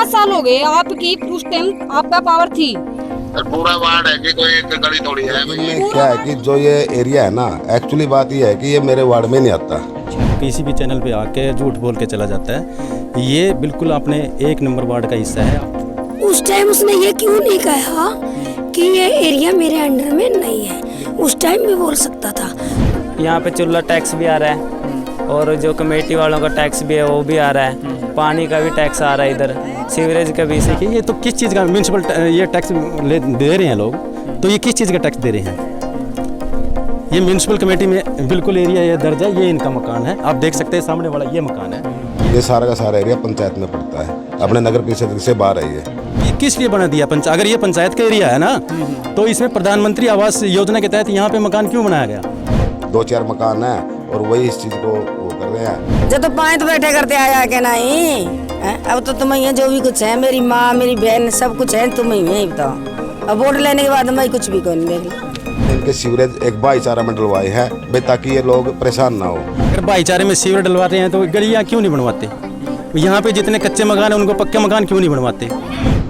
साल हो गए आपकी, उस टाइम आपका पावर थी। पूरा वार्ड है कि कोई एक गली थोड़ी है। में क्या है कि जो ये एरिया है ना, एक्चुअली बात ये है कि ये मेरे वार्ड में नहीं आता। किसी भी चैनल पे आके झूठ बोल के चला जाता है। ये बिल्कुल अपने एक नंबर वार्ड का हिस्सा है। उस टाइम उसने ये क्यों नहीं कहा कि ये एरिया मेरे अंडर में नहीं है? उस टाइम भी बोल सकता था। यहाँ पे चूल्हा टैक्स भी आ रहा है और जो कमेटी वालों का टैक्स भी है वो भी आ रहा है, पानी का भी टैक्स आ रहा है, इधर सीवरेज का भी। देखिए ये तो किस चीज़ का म्यूनसिपल ये टैक्स दे रहे हैं लोग, तो ये किस चीज़ का टैक्स दे रहे हैं? ये म्यूनसिपल कमेटी में बिल्कुल एरिया ये दर्ज है, ये इनका मकान है। आप देख सकते हैं सामने वाला ये मकान है। ये सारा का सारा एरिया पंचायत में पड़ता है, अपने नगर परिषद से बाहर है ये किस लिए बना दिया अगर ये पंचायत का एरिया है ना, तो इसमें प्रधानमंत्री आवास योजना के तहत यहाँ पे मकान क्यों बनाया गया? 2-4 मकान है और वही इस चीज़ को वो कर रहे हैं। जब तो पाँच बैठे करते आया के नहीं है? अब तो तुम्हें ये जो भी कुछ है, मेरी माँ मेरी बहन सब कुछ है, तुम्हें यही बताओ। अब वोट लेने के बाद मैं कुछ भी कोई नहीं देख ली। इनके सीवरेज एक भाईचारा में डलवाए है भाई, ताकि ये लोग परेशान ना हो। अगर भाईचारे में सीवर डलवाते हैं तो गलियाँ क्यों नहीं बनवाते? यहाँ पे जितने कच्चे मकान हैं उनको पक्के मकान क्यों नहीं बनवाते?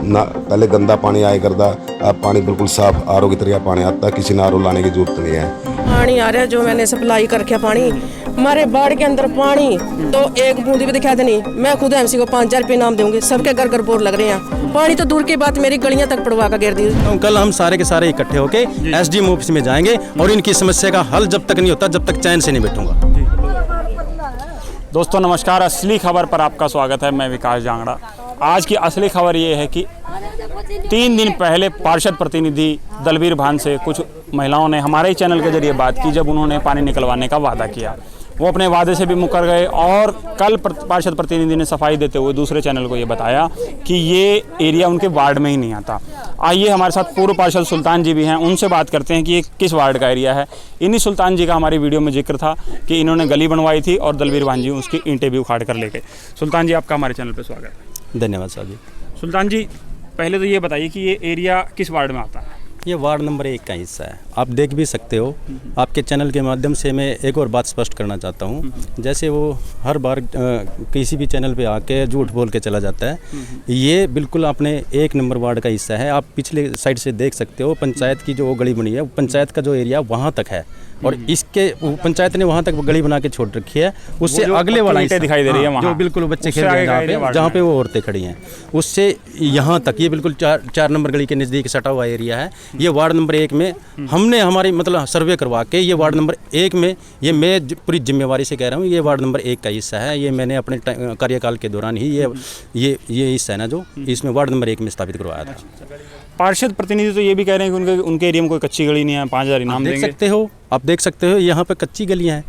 ना पहले गंदा पानी आया करता, अब पानी बिल्कुल साफ आरओ की तरह पानी आता है, किसी ने आरओ लाने की जरूरत नहीं है। पानी आ रहा है जो मैंने सप्लाई कर रखा पानी, हमारे बाढ़ के अंदर पानी तो एक बूंदी भी दिखा देनी। मैं खुद एमसी को 5,000 रुपये इनाम दूंगी, सबके घर घर बोर लग रहे हैं। पानी तो दूर की बात, मेरी गलियां तक पड़वा कर गिर दी। तो कल हम सारे के सारे इकट्ठे होके एसडीएम ऑफिस में जाएंगे और इनकी समस्या का हल जब तक नहीं होता जब तक चैन से नहीं बैठूंगा। दोस्तों नमस्कार, असली खबर पर आपका स्वागत है। मैं विकास जांगड़ा। आज की असली खबर ये है कि 3 दिन पहले पार्षद प्रतिनिधि दलबीर भान से कुछ महिलाओं ने हमारे ही चैनल के जरिए बात की, जब उन्होंने पानी निकलवाने का वादा किया। वो अपने वादे से भी मुकर गए और कल पार्षद प्रतिनिधि ने सफाई देते हुए दूसरे चैनल को ये बताया कि ये एरिया उनके वार्ड में ही नहीं आता। आइए हमारे साथ पूर्व पार्षद सुल्तान जी भी हैं, उनसे बात करते हैं कि ये किस वार्ड का एरिया है। इन्हीं सुल्तान जी का हमारी वीडियो में जिक्र था कि इन्होंने गली बनवाई थी और दलबीर भान जी उसकी ईंटें भी उखाड़ कर ले गए। सुल्तान जी, आपका हमारे चैनल पर स्वागत है। धन्यवाद साहब जी। सुल्तान जी, पहले तो ये बताइए कि ये एरिया किस वार्ड में आता है? ये वार्ड नंबर 1 का हिस्सा है, आप देख भी सकते हो। आपके चैनल के माध्यम से मैं एक और बात स्पष्ट करना चाहता हूँ। जैसे वो हर बार किसी भी चैनल पे आके झूठ बोल के चला जाता है, ये बिल्कुल अपने 1 नंबर वार्ड का हिस्सा है। आप पिछले साइड से देख सकते हो, पंचायत की जो गली बनी है, पंचायत का जो एरिया वहाँ तक है और इसके पंचायत ने वहाँ तक गली बना के छोड़ रखी है। उससे अगले वाला हिस्सा दिखाई दे रही है, जो बिल्कुल बच्चे खेल रहे हैं जहाँ पे वो औरतें खड़ी हैं, उससे यहाँ तक ये बिल्कुल 4 नंबर गली के नज़दीक सटा हुआ एरिया है। ये वार्ड नंबर 1 में हमने हमारी मतलब सर्वे करवा के ये वार्ड नंबर 1 में, ये मैं पूरी जिम्मेवारी से कह रहा हूँ, ये वार्ड नंबर 1 का हिस्सा है। ये मैंने अपने कार्यकाल के दौरान ही ये हिस्सा है ना जो इसमें वार्ड नंबर 1 में स्थापित करवाया था। पार्षद प्रतिनिधि तो ये भी कह रहे हैं कि उनके एरिया में कोई कच्ची गली नहीं है, 5,000 इनाम देंगे। आप देख सकते हो यहाँ पे कच्ची गलियाँ हैं।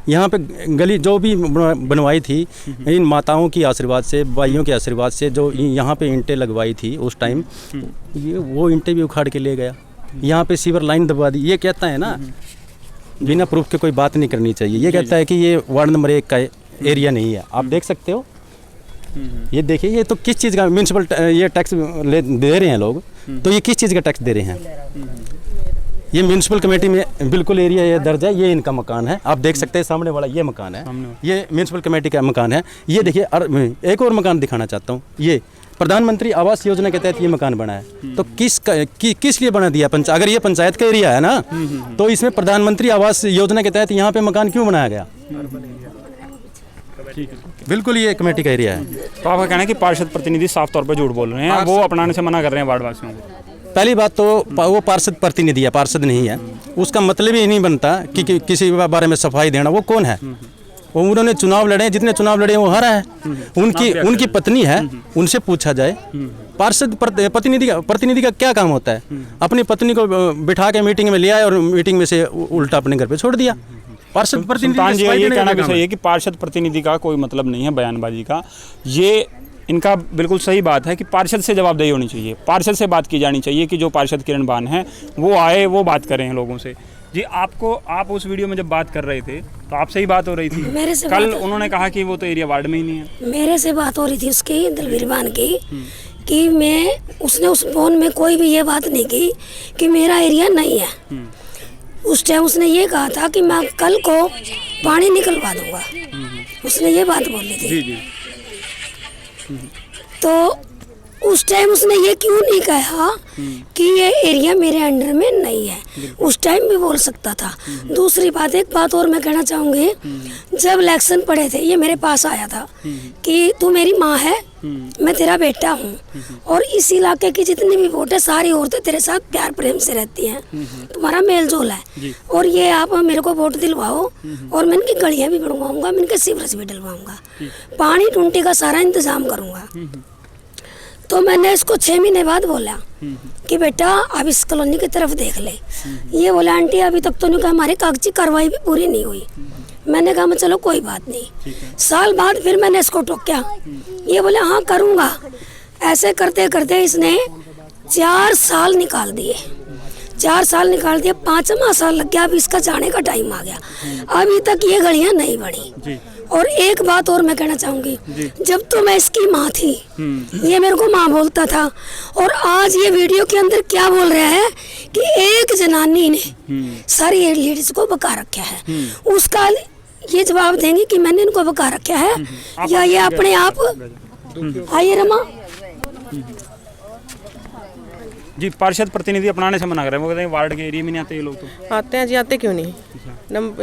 यहाँ पे गली जो भी बनवाई थी इन माताओं की आशीर्वाद से, भाइयों के आशीर्वाद से, जो यहाँ पे ईंटें लगवाई थी उस टाइम, ये वो ईंटें भी उखाड़ के ले गया। यहाँ पे सीवर लाइन दबा दी। ये कहता है ना, बिना प्रूफ के कोई बात नहीं करनी चाहिए। ये कहता है कि ये वार्ड नंबर 1 का एरिया नहीं है। आप देख सकते हो, ये देखिए, ये तो किस चीज़ का म्यूनसिपल ये टैक्स दे रहे हैं लोग, तो ये किस चीज़ का टैक्स दे रहे हैं? ये म्यूनसिपल कमेटी में बिल्कुल एरिया ये दर्ज है, ये इनका मकान है। आप देख सकते हैं सामने वाला ये मकान है, ये म्यूनसिपल कमेटी का मकान है। ये देखिए, एक और मकान दिखाना चाहता हूँ। ये प्रधानमंत्री आवास योजना के तहत ये मकान बना है। तो किस लिए बना दिया अगर ये पंचायत का एरिया है ना, तो इसमें प्रधानमंत्री आवास योजना के तहत यहाँ पे मकान क्यों बनाया गया? बिल्कुल ये कमेटी का एरिया है। तो आपका कहना है कि पार्षद प्रतिनिधि साफ तौर पर झूठ बोल रहे हैं, वो अपनाने से मना कर रहे हैं वार्ड वासियों को। पहली बात तो वो पार्षद प्रतिनिधि है, पार्षद नहीं है। उसका मतलब ही नहीं बनता कि किसी बारे में सफाई देना। वो कौन है? वो उन्होंने चुनाव लड़े, जितने चुनाव लड़े वो हारा है। उनकी पत्नी है, उनसे पूछा जाए। पार्षद प्रतिनिधि का क्या काम होता है? अपनी पत्नी को बिठा के मीटिंग में ले आए और मीटिंग में से उल्टा अपने घर पे छोड़ दिया। पार्षद प्रतिनिधि ये कहना भी सही है कि पार्षद प्रतिनिधि का कोई मतलब नहीं है बयानबाजी का। ये इनका बिल्कुल सही बात है कि पार्षद से जवाबदेही होनी चाहिए, पार्षद से बात की जानी चाहिए कि जो पार्षद किरण बान हैं वो आए, वो बात करें हैं लोगों से। जी, आप उस वीडियो में जब बात कर रहे थे तो आपसे ही बात हो रही थी। मेरे से कल उन्होंने कहा कि वो तो एरिया वार्ड में ही नहीं है। मेरे से बात हो रही थी उसकी, दलबीर भान की, कि उसने उस फोन में कोई भी ये बात नहीं की कि मेरा एरिया नहीं है। उस टाइम उसने ये कहा था कि मैं कल को पानी निकलवा दूंगा। उसने ये बात बोली थी। तो उस टाइम उसने ये क्यों नहीं कहा कि ये एरिया मेरे अंडर में नहीं है, उस टाइम भी बोल सकता था। दूसरी बात, एक बात और मैं कहना चाहूँगी, जब इलेक्शन पड़े थे ये मेरे पास आया था कि तू मेरी माँ है, मैं तेरा बेटा हूँ, और इस इलाके की जितनी भी वोट है सारी औरतें तेरे साथ प्यार प्रेम से रहती हैं, तुम्हारा मेल जोल है, और ये आप मेरे को वोट दिलवाओ और मैं इनकी गलियाँ भी बनवाऊंगा, मैं इनके सीवरेज भी डलवाऊंगा, पानी टूंटी का सारा इंतजाम करूंगा। तो मैंने इसको 6 महीने बाद बोला कि बेटा अब इस कॉलोनी की तरफ देख ले। ये बोला आंटी अभी तक तो नहीं, कहा हमारी कागजी कार्रवाई भी पूरी नहीं हुई। मैंने कहा मैं चलो कोई बात नहीं। साल बाद फिर मैंने इसको टोका, ये बोले हाँ करूँगा। ऐसे करते करते इसने 4 साल निकाल दिए, 4 साल निकाल दिए, 5वां साल लग गया। अब इसका जाने का टाइम आ गया, अभी तक ये गलियां नहीं बनी। और एक बात और मैं कहना चाहूंगी, जब तो मैं इसकी माँ थी, ये मेरे को माँ बोलता था, और आज ये वीडियो के अंदर क्या बोल रहा है कि एक जनानी ने सारी लेडीज को बका रखा है। उसका ये जवाब देंगे कि मैंने इनको बका रखा है या ये अपने आप। आइए रमा जी, पार्षद प्रतिनिधि अपनाने से मना कर रहे हैं, वो कहते हैं वार्ड के एरिया में नहीं आते ये लोग। तो आते हैं जी, आते क्यों नहीं?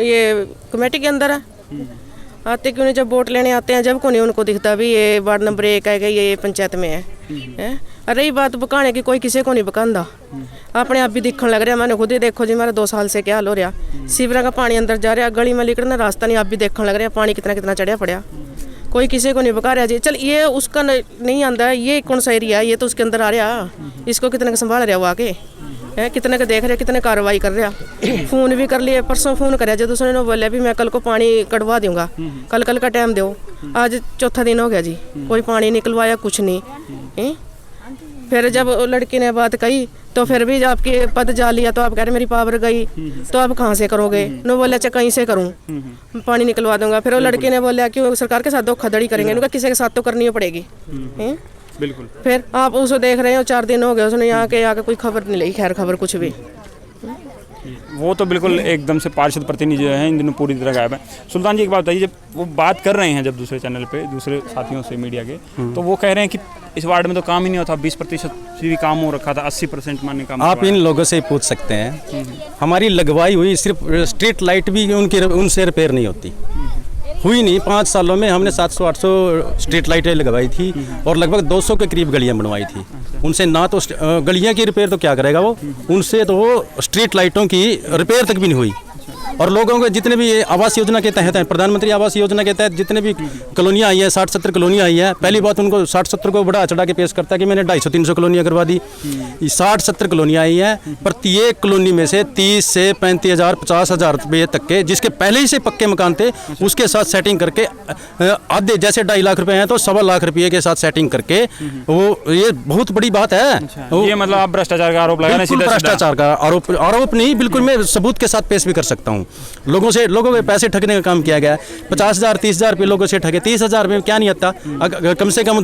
ये कमेटी के अंदर है, आते क्यों नहीं? जब वोट लेने आते हैं जब को नहीं उनको दिखता भी ये वार्ड नंबर 1 है, ये पंचायत में है। रही बात बकाने की, कोई किसी को नहीं बकांदा, अपने आप भी दिखने लग रहा है। मैंने खुद ही देखो जी, मेरा 2 साल से क्या हाल हो रहा, सीवरा का पानी अंदर जा रहा, गली में निकलना रास्ता नहीं, आप भी देखने लग रहा है, पानी कितना कितना चढ़िया पड़ा, कोई किसी को नहीं बका रहा जी। चल ये उसका नहीं आंदा है, ये कौन सा एरिया है, ये तो उसके अंदर आ रहा, इसको कितने का संभाल रहा वो आके है, कितने का देख रहे, कितने कार्रवाई कर रहा। फ़ोन भी कर लिए, परसों फ़ोन कराया जब उसने बोला भी मैं कल को पानी कटवा दूंगा, कल का टाइम दो। आज चौथा दिन हो गया जी, कोई पानी निकलवाया कुछ नहीं। फिर जब लड़की ने बात कही तो फिर भी आपके पद जा लिया, तो आप कह रहे मेरी पावर गई, तो आप कहाँ से करोगे? नो बोले अच्छा कहीं से करूँ, पानी निकलवा दूंगा। फिर वो लड़की ने बोला क्यों सरकार के साथ धोखाधड़ी करेंगे, उनका किसी के साथ तो करनी पड़ेगी। बिल्कुल। फिर आप उसको देख रहे हो, 4 दिन हो गए उसने यहाँ के कोई खबर नहीं ली, खैर खबर कुछ भी। वो तो बिल्कुल एकदम से पार्षद प्रतिनिधि जो है इन दिनों पूरी तरह गायब है। सुल्तान जी एक बात बताइए, जब वो बात कर रहे हैं जब दूसरे चैनल पे दूसरे साथियों से मीडिया के, तो वो कह रहे हैं कि इस वार्ड में तो काम ही नहीं होता, 20% भी काम हो रखा था, 80% मानने काम। आप इन लोगों से पूछ सकते हैं, हमारी लगवाई हुई सिर्फ स्ट्रीट लाइट भी उनसे रिपेयर नहीं होती, हुई नहीं। 5 सालों में हमने 700-800 स्ट्रीट लाइटें लगवाई थी और लगभग 200 के करीब गलियां बनवाई थी। उनसे ना तो गलियां की रिपेयर तो क्या करेगा वो, उनसे तो स्ट्रीट लाइटों की रिपेयर तक भी नहीं हुई। और लोगों के जितने भी आवास योजना के तहत हैं, प्रधानमंत्री आवास योजना के तहत जितने भी कॉलोनियाँ आई हैं, 60-70 कॉलोनियाँ आई हैं, पहली बात उनको 60-70 को बढ़ा चढ़ा के पेश करता है कि मैंने 250-300 कॉलोनियाँ करवा दी। 60-70 कॉलोनियाँ आई हैं, प्रत्येक कॉलोनी में से 30 से 35,000 50,000 रुपये तक के, जिसके पहले ही से पक्के मकान थे, उसके साथ सेटिंग करके आधे जैसे 2.5 लाख रुपए हैं तो 1.25 लाख रुपये के साथ सेटिंग करके, वो ये बहुत बड़ी बात है। ये मतलब आप भ्रष्टाचार का आरोप लगा? भ्रष्टाचार का आरोप नहीं, बिल्कुल मैं सबूत के साथ पेश भी कर सकता हूँ। लोगों के पैसे ठगने का काम किया गया है। 50,000 30,000 रुपये लोगों से ठगे, 30,000 में क्या नहीं आता। कम से कम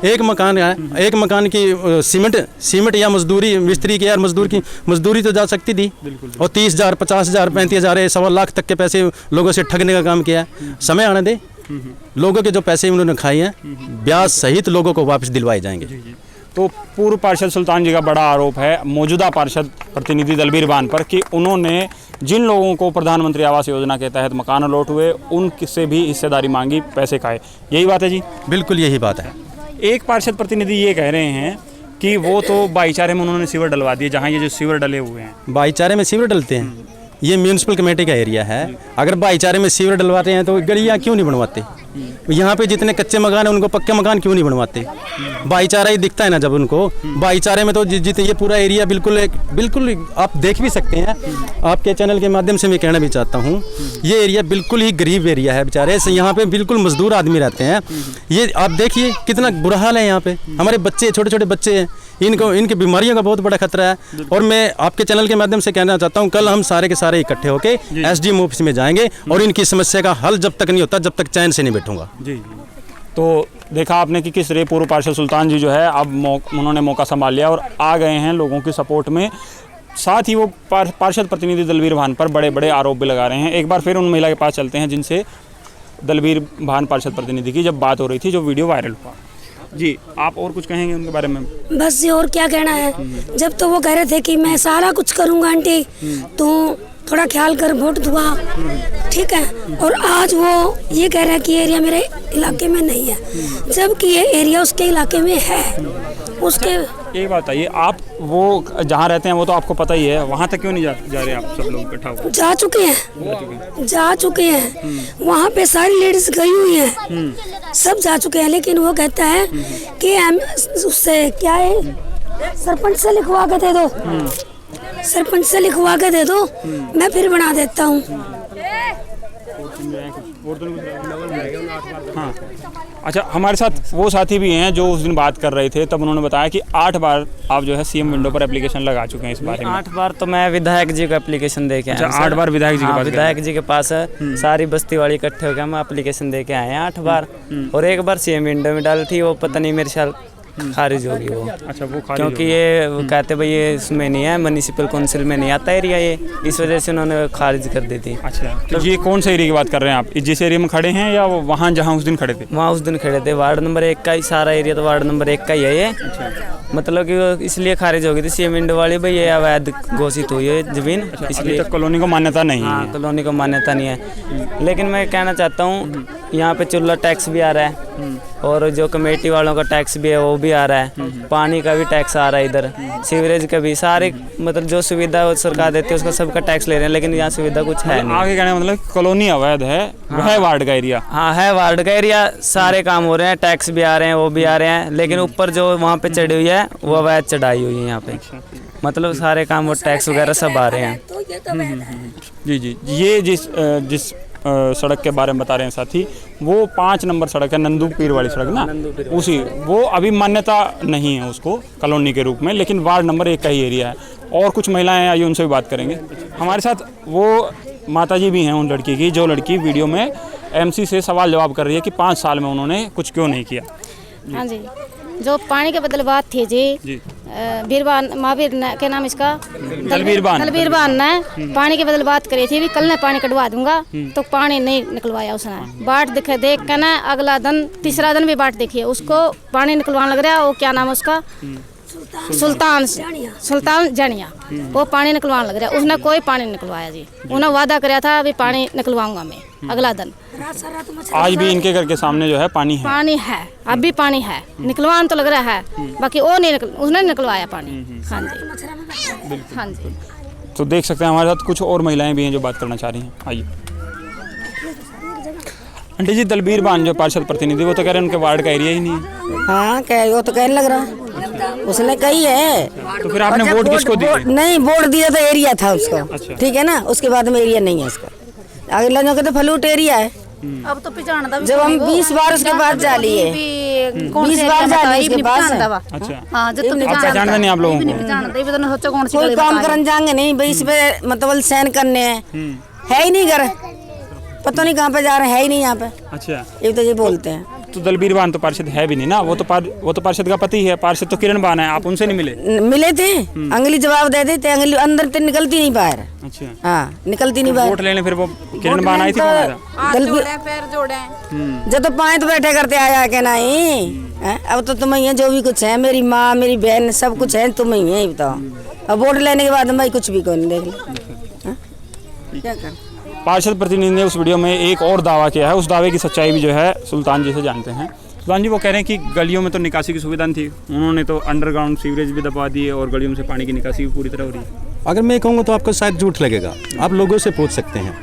एक मकान है, एक मकान की सीमेंट या मजदूरी, मिस्त्री की यार मजदूरी तो जा सकती थी, और 30,000 50,000 35,000 1.25 लाख तक के पैसे लोगों से ठगने का काम किया है। समय आने दे, लोगों के जो पैसे उन्होंने खाए हैं ब्याज सहित लोगों को वापस दिलवाए जाएंगे। तो पूर्व पार्षद सुल्तान जी का बड़ा आरोप है मौजूदा पार्षद प्रतिनिधि दलबीर बान पर कि उन्होंने जिन लोगों को प्रधानमंत्री आवास योजना के तहत मकान अलॉट हुए उनसे भी हिस्सेदारी मांगी, पैसे खाए। यही बात है जी? बिल्कुल यही बात है। एक पार्षद प्रतिनिधि ये कह रहे हैं कि वो तो भाईचारे में उन्होंने सीवर डलवा दिए, जहाँ ये जो सीवर डले हुए हैं। भाईचारे में सीवर डलते हैं? ये म्यूनसिपल कमेटी का एरिया है, अगर भाईचारे में सीवर डलवाते हैं तो गलियाँ क्यों नहीं बनवाते? यहाँ पे जितने कच्चे मकान हैं उनको पक्के मकान क्यों नहीं बनवाते? भाईचारा ही दिखता है ना जब उनको। भाईचारे में तो जितने ये पूरा एरिया बिल्कुल आप देख भी सकते हैं, आपके चैनल के माध्यम से मैं कहना भी चाहता हूँ, ये एरिया बिल्कुल ही गरीब एरिया है बेचारे। यहाँ पे बिल्कुल मजदूर आदमी रहते हैं। ये आप देखिए कितना बुरा हाल है यहाँ पे। हमारे बच्चे, छोटे छोटे बच्चे हैं, इनकी बीमारियों का बहुत बड़ा खतरा है। और मैं आपके चैनल के माध्यम से कहना चाहता हूँ, कल हम सारे के सारे इकट्ठे होकर SDM ऑफिस में जाएंगे और इनकी समस्या का हल जब तक नहीं होता जब तक चैन से नहीं बैठूंगा। जी। तो देखा आपने कि किस तरह पूर्व पार्षद सुल्तान जी जो है अब उन्होंने मौका संभाल लिया और आ गए हैं लोगों की सपोर्ट में। साथ ही वो पार्षद प्रतिनिधि दलबीर भान पर बड़े बड़े आरोप भी लगा रहे हैं। एक बार फिर उन महिला के पास चलते हैं जिनसे दलबीर भान पार्षद प्रतिनिधि की जब बात हो रही थी, जो वीडियो वायरल हुआ। जी, आप और कुछ कहेंगे उनके बारे में? बस ये और क्या कहना है। जब तो वो कह रहे थे कि मैं सारा कुछ करूँगा आंटी, तो थोड़ा ख्याल कर वोट दुआ, ठीक है। और आज वो ये कह रहा है कि ये एरिया मेरे इलाके में नहीं है, जबकि ये एरिया उसके इलाके में है। उसके एक बात बताइए, आप वो जहाँ रहते हैं वो तो आपको पता ही है, वहाँ तक क्यों नहीं जा रहे आप सब लोग इकट्ठा हो? जा चुके हैं वहाँ पे सारी लेडीज गई हुई हैं, सब जा चुके हैं। लेकिन वो कहता है कि हम उससे क्या है, सरपंच से लिखवा के दे दो, सरपंच से लिखवा के दे दो, मैं फिर बना देता हूँ। हाँ, अच्छा, हमारे साथ वो साथी भी हैं जो उस दिन बात कर रहे थे, तब उन्होंने बताया कि 8 बार आप जो है सीएम विंडो पर एप्लीकेशन लगा चुके हैं इस बारे में। 8 बार तो मैं विधायक जी का एप्लीकेशन दे के आया। अच्छा, 8 बार विधायक जी के पास? विधायक जी के पास सारी बस्ती वाली इकट्ठे हो गए, हम एप्लीकेशन दे के आए हैं 8 बार। और एक बार सीएम विंडो में डाली थी, वो पता नहीं मेरे ख्याल खारिज होगी वो। अच्छा, वो खारिज क्योंकि ये वो कहते भाई ये इसमें नहीं है, म्युनिसिपल काउंसिल में नहीं आता एरिया ये, इस वजह से उन्होंने खारिज कर दी थी। अच्छा, तो ये कौन से एरिया की बात कर रहे हैं आप? जिस एरिया में खड़े हैं या वहाँ जहाँ उस दिन खड़े थे? वहाँ उस दिन खड़े थे, वार्ड नंबर 1 का ही सारा एरिया, तो वार्ड नंबर 1 का ही है ये। मतलब कि वो इसलिए खारिज हो गई थी सीएम विंडो वाली, भाई ये अवैध घोषित हुई है जमीन, इसलिए तक कॉलोनी को मान्यता नहीं है। हाँ, कॉलोनी को मान्यता नहीं है। लेकिन मैं कहना चाहता हूँ, यहाँ पे चूल्हा टैक्स भी आ रहा है, और जो कमेटी वालों का टैक्स भी है वो भी आ रहा है, पानी का भी टैक्स आ रहा है इधर, सीवरेज का भी, सारे मतलब जो सुविधा सरकार देती है उसका सबका टैक्स ले रहे हैं, लेकिन यहाँ सुविधा कुछ है नहीं। आगे कहने मतलब कॉलोनी अवैध है, वह वार्ड का एरिया? हाँ, है वार्ड का एरिया, सारे काम हो रहे हैं, टैक्स भी आ रहे हैं, वो भी आ रहे हैं, लेकिन ऊपर जो वहाँ पे चढ़ी हुई है वो अवैध चढ़ाई हुई है यहाँ पे। मतलब सारे काम वो टैक्स वगैरह सब आ रहे हैं। जी जी, ये जिस सड़क के बारे में बता रहे हैं साथी, वो 5 नंबर सड़क है, नंदू पीर वाली सड़क ना, उसी वो अभी मान्यता नहीं है उसको कॉलोनी के रूप में, लेकिन वार्ड नंबर 1 का ही एरिया है। और कुछ महिलाएं आइए उनसे भी बात करेंगे। हमारे साथ वो माताजी भी हैं उन लड़की की, जो लड़की वीडियो में एमसी से सवाल जवाब कर रही है कि 5 साल में उन्होंने कुछ क्यों नहीं किया। हाँ जी, जो पानी के बदल बात थी जी, बीरबान महावीर के नाम इसका दलबीरबान ने पानी के बदल बात करी थी, भी कल ने पानी कटवा दूंगा, तो पानी नहीं निकलवाया उसने। बाट देख के ना अगला दिन, तीसरा दिन भी बाट देखिए, उसको पानी निकलवाने लग रहा है। वो क्या नाम है उसका, सुल्तान जानिया, वो पानी निकलवाने लग रहा है। उसने कोई पानी नहीं निकलवाया जी, उन्होंने वादा कराया था अभी पानी निकलवाऊंगा मैं अगला दिन। आज भी इनके घर के सामने जो है पानी है, अब भी पानी है, निकलवाना तो लग रहा है, बाकी वो नहीं उसने निकलवाया पानी। हाँ जी, हाँ जी। तो देख सकते हैं हमारे साथ कुछ और महिलाएं भी हैं जो बात करना चाह रही हैं। आइए आंटी जी, दलबीरबान जो पार्षद प्रतिनिधि, वो तो कह रहे हैं उनके वार्ड का एरिया ही नहीं है। हाँ, क्या वो तो कहने लग रहा, उसने कही है। तो फिर आपने वोट किसको दिया? नहीं, वोट दिया तो एरिया था उसका। अच्छा। ठीक है ना, उसके बाद में एरिया नहीं है उसका, अगला जो कहते फलूट एरिया है। अब तो पिछाड़ जब हम 20 बार उसके पास जा लिए, 20 बार जा लिए उसके पास। अच्छा, हाँ, जो तुम आप पहचानते नहीं आप लोगों को? कोई काम करने जाएंगे नहीं भाई, इस पे मतलब साइन करने है ही नहीं घर, पता नहीं कहाँ पे जा रहे हैं, है ही नहीं यहाँ पे। अच्छा, एक तो ये बोलते हैं। तो दलबीरबान तो पार्षद है भी नहीं ना, वो तो पार्षद का पति है। पार्षद तो किरण बान है, आप उनसे नहीं मिले थे, अंगली जवाब दे देते, अंगली अंदर तो निकलती नहीं बाहर। अच्छा, हाँ, निकलती नहीं बाहर। वोट लेने फिर वो किरण बान आई थी, जो तो पाए तो बैठे करते आया के नहीं। अब तो तुम ही है, जो भी कुछ है, मेरी माँ मेरी बहन सब कुछ है, तुम ही है, बताओ। अब वोट लेने के बाद भाई कुछ भी कोई नहीं देख ले, क्या कर। पार्षद प्रतिनिधि ने उस वीडियो में एक और दावा किया है, उस दावे की सच्चाई भी जो है सुल्तान जी से जानते हैं। सुल्तान जी, वो कह रहे हैं कि गलियों में तो निकासी की सुविधा नहीं थी, उन्होंने तो अंडरग्राउंड सीवरेज भी दबा दिए और गलियों में से पानी की निकासी भी पूरी तरह हो रही है। अगर मैं कहूँगा तो आपको शायद झूठ लगेगा, आप लोगों से पूछ सकते हैं,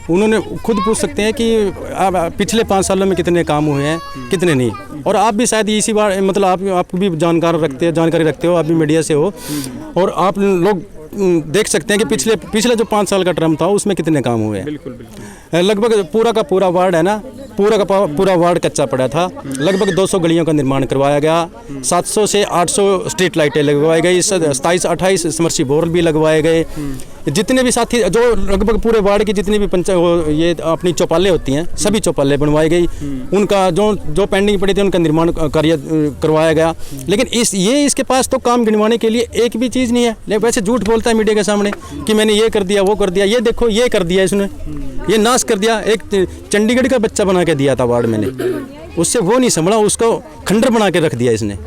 उन्होंने खुद पूछ सकते हैं कि पिछले 5 सालों में कितने काम हुए हैं, कितने नहीं। और आप भी शायद इसी बार मतलब आप भी जानकारी रखते हो, आप भी मीडिया से हो, और आप लोग देख सकते हैं कि पिछले जो 5 साल का टर्म था उसमें कितने काम हुए हैं। बिल्कुल बिल्कुल, लगभग पूरा का पूरा वार्ड है ना, पूरा का पूरा वार्ड कच्चा पड़ा था। लगभग 200 गलियों का निर्माण करवाया गया, 700 से 800 स्ट्रीट लाइटें लगवाई गई, 27-28 समर्सी बोर भी लगवाए गए। जितने भी साथी जो लगभग पूरे वार्ड की जितनी भी ये अपनी चौपालें होती हैं, सभी चौपालें बनवाई गई, उनका जो पेंडिंग पड़ी थी उनका निर्माण कार्य करवाया गया। लेकिन इसके पास तो काम गिनवाने के लिए एक भी चीज़ नहीं है। लेकिन वैसे झूठ बोलता है मीडिया के सामने कि मैंने ये कर दिया, वो कर दिया, ये देखो ये कर दिया, इसने ये नाश कर दिया। एक चंडीगढ़ का बच्चा बना के दिया था वार्ड मैंने, उससे वो नहीं संभला, उसको खंडर बना के रख दिया इसने।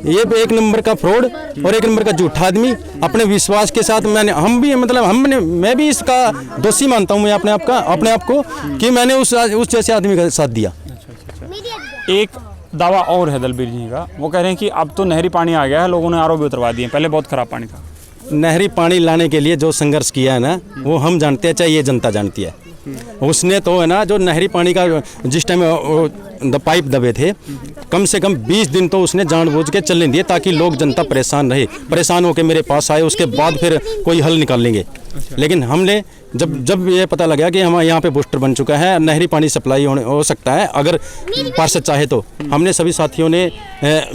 ये एक नंबर का फ्रॉड और एक नंबर का झूठा आदमी। अपने विश्वास के साथ मैं भी इसका दोषी मानता हूँ मैं अपने आप को कि मैंने उस जैसे आदमी का साथ दिया। एक दावा और है दलबीर जी का, वो कह रहे हैं कि अब तो नहरी पानी आ गया है, लोगों ने आरओ भी उतरवा दिए, पहले बहुत खराब पानी था। नहरी पानी लाने के लिए जो संघर्ष किया है ना, वो हम जानते हैं, चाहे ये जनता जानती है। उसने तो है ना, जो नहरी पानी का जिस टाइम पाइप दबे थे, कम से कम 20 दिन तो उसने जानबूझ के चलने दिए ताकि लोग जनता परेशान होकर मेरे पास आए, उसके बाद फिर कोई हल निकाल लेंगे। लेकिन हमने जब ये पता लगा कि हम यहाँ पे बूस्टर बन चुका है, नहरी पानी सप्लाई हो सकता है अगर पार्षद चाहे तो, हमने सभी साथियों ने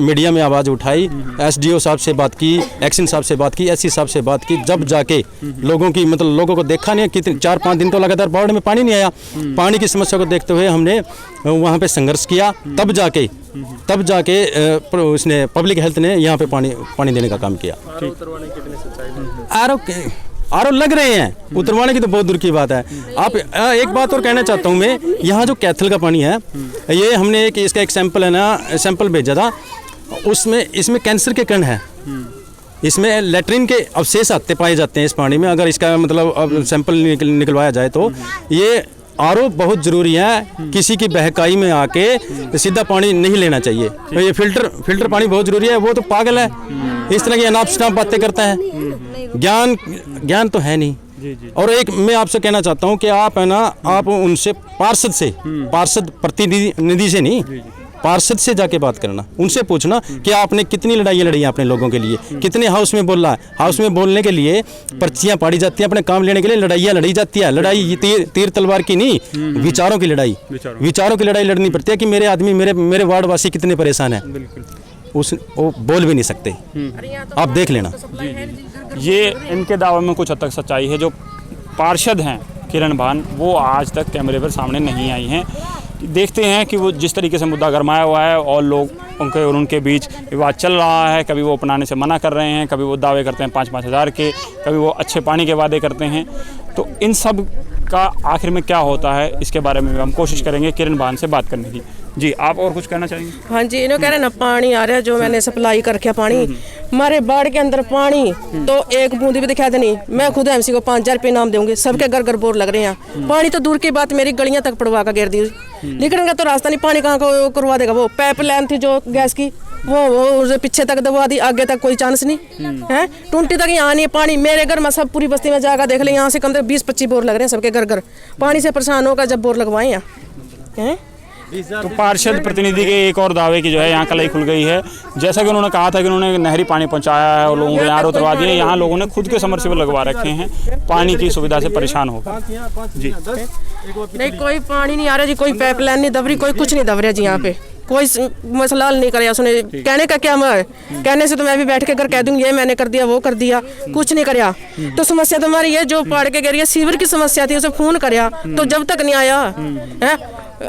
मीडिया में आवाज़ उठाई, SDO साहब से बात की, एक्शन साहब से बात की, SC साहब से बात की। जब जाके लोगों को देखा नहीं, कितने 4-5 दिन तो लगातार बाढ़ में पानी नहीं आया। पानी की समस्या को देखते हुए हमने वहाँ पे संघर्ष किया, तब जाके उसने पब्लिक हेल्थ ने यहाँ पे पानी देने का काम किया। आरओ लग रहे हैं, उतरवाने की तो बहुत दूर की बात है। आप एक बात और कहना चाहता हूँ मैं, यहाँ जो कैथल का पानी है, ये हमने इसका एक सैंपल भेजा था, इसमें कैंसर के कण है, इसमें लेटरिन के अवशेष पाए जाते हैं इस पानी में। अगर इसका अब सैंपल निकलवाया जाए तो ये आरओ बहुत ज़रूरी है। किसी की बहकाई में आके सीधा पानी नहीं लेना चाहिए। तो ये फिल्टर पानी बहुत ज़रूरी है। वो तो पागल है, इस तरह की अनाप शनाप बातें करता है, ज्ञान तो है नहीं। और एक मैं आपसे कहना चाहता हूँ कि आप है ना, आप उनसे पार्षद प्रतिनिधि से नहीं, पार्षद से जाके बात करना, उनसे पूछना कि आपने कितनी लड़ाइयाँ लड़ी हैं अपने लोगों के लिए, कितने हाउस में बोला है। हाउस में बोलने के लिए पर्चियाँ पाड़ी जाती हैं, अपने काम लेने के लिए लड़ाइयाँ लड़ी जाती है। लड़ाई तीर तलवार की नहीं, विचारों की लड़ाई लड़नी पड़ती है कि मेरे आदमी, मेरे वार्डवासी कितने परेशान हैं। वो बोल भी नहीं सकते, आप देख लेना। ये इनके दावे में कुछ हद तक सच्चाई है। जो पार्षद हैं किरण भान, वो आज तक कैमरे पर सामने नहीं आई हैं। देखते हैं कि वो जिस तरीके से मुद्दा गरमाया हुआ है और लोग उनके बीच विवाद चल रहा है। कभी वो अपनाने से मना कर रहे हैं, कभी वो दावे करते हैं 5-5 हज़ार के, कभी वो अच्छे पानी के वादे करते हैं। तो इन सब का आखिर में क्या होता है, इसके बारे में हम कोशिश करेंगे किरण भान से बात करने की। जी, आप और कुछ कहना चाहेंगे? हाँ जी, इन्होंने कह रहे ना पानी आ रहा है, जो मैंने सप्लाई कर रखा पानी, हमारे बाढ़ के अंदर पानी तो एक बूंदी भी दिखा देनी। मैं खुद MC को 5000 रुपये इनाम दूंगी, सबके घर बोर लग रहे हैं। पानी तो दूर की बात, मेरी गलियां तक पड़वा कर गिर दी। निकलने का तो रास्ता नहीं, पानी कहाँ को करवा देगा। वो पाइप लाइन थी जो गैस की, वो पीछे तक दबा दी, आगे तक कोई चांस नहीं है। टूंटी तक यहाँ नहीं है पानी। मेरे घर में सब पूरी बस्ती में जाकर देख ले, यहाँ से कम से कम 20-25 बोर लग रहे हैं, सबके घर पानी से परेशान होकर जब बोर लगवाए हैं। तो पार्षद प्रतिनिधि के एक और दावे की जो है यहाँ कलाई खुल गई है। जैसा कि उन्होंने कहा था कि उन्होंने नहरी पानी पहुँचाया है और लोगों को यहाँ उतरवा दिए, यहाँ लोगों ने खुद के समरसेबल लगवा रखे हैं, पानी की सुविधा से परेशान होकर। जी, नहीं कोई पानी नहीं आ रहा जी, कोई पाइपलाइन नहीं दब रही, कोई कुछ नहीं दब रहा जी। यहाँ पे कोई मसला हल नहीं कराया उसने। कहने का क्या मैं, कहने से तो मैं भी बैठ के घर कह दूंगी ये मैंने कर दिया, वो कर दिया, कुछ नहीं कराया। तो समस्या तो हमारी है, जो पाड़ के गिरी है, सीवर की समस्या थी, उसे फोन कराया तो जब तक नहीं आया है।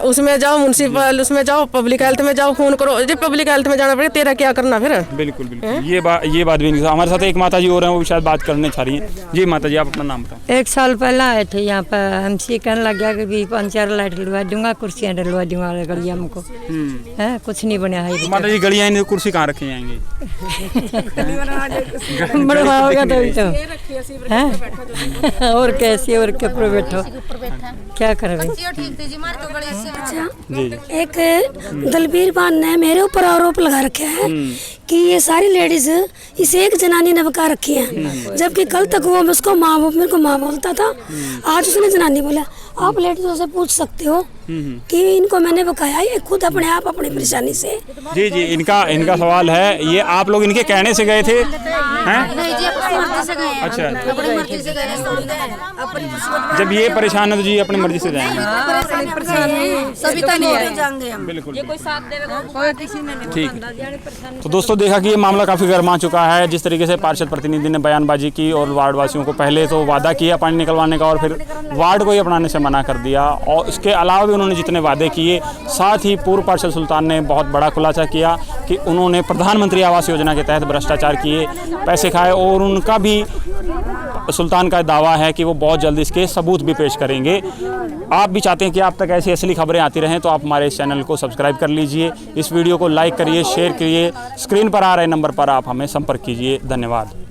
उसमें जाओ म्यूनसिपल, उसमें जाओ पब्लिक हेल्थ में जाओ, फोन करो। जी पब्लिक हेल्थ में जाना पड़ेगा, तेरा क्या करना फिर। बिल्कुल ये बात भी नहीं। हमारे साथ एक माता जी हो रहे हैं, वो शायद बात करने चाह रही हैं। जी माता जी, आप अपना नाम बताओ। 1 साल पहले आए थे यहाँ पर, हमसे कहने लग गया कि 5-4 लाइट डलवा दूंगा, कुर्सियाँ डलवा दूंगा गलिया हमको, है कुछ नहीं बना है। माता जी गलियाँ नहीं, कुर्सी कहाँ रखी जाएंगी? बनवाओगे तो है, और कैसे और के ऊपर बैठो, क्या करें। एक दलबीर भान ने मेरे ऊपर आरोप लगा रखे है कि ये सारी लेडीज इसे एक जनानी ने बका रखी है, जबकि कल तक वो उसको मेरे को माँ बोलता था, आज उसने जनानी बोला। आप लेडीजों से पूछ सकते हो कि इनको मैंने बकाया, ये खुद अपने आप अपनी परेशानी से। जी इनका सवाल है, ये आप लोग इनके कहने से गए थे? अच्छा, जब ये परेशान है तो जी अपनी मर्जी से जाएंगे। बिल्कुल, ठीक। तो दोस्तों देखा कि ये मामला काफ़ी गर्मा चुका है। जिस तरीके से पार्षद प्रतिनिधि ने बयानबाजी की और वार्डवासियों को पहले तो वादा किया पानी निकलवाने का और फिर वार्ड को ही अपनाने से मना कर दिया, और उसके अलावा भी उन्होंने जितने वादे किए, साथ ही पूर्व पार्षद सुल्तान ने बहुत बड़ा खुलासा किया कि उन्होंने प्रधानमंत्री आवास योजना के तहत भ्रष्टाचार किए, पैसे खाए, और उनका भी सुल्तान का दावा है कि वो बहुत जल्द इसके सबूत भी पेश करेंगे। आप भी चाहते हैं कि आप तक ऐसी असली खबरें आती रहें तो आप हमारे इस चैनल को सब्सक्राइब कर लीजिए, इस वीडियो को लाइक करिए, शेयर करिए। स्क्रीन पर आ रहे नंबर पर आप हमें संपर्क कीजिए। धन्यवाद।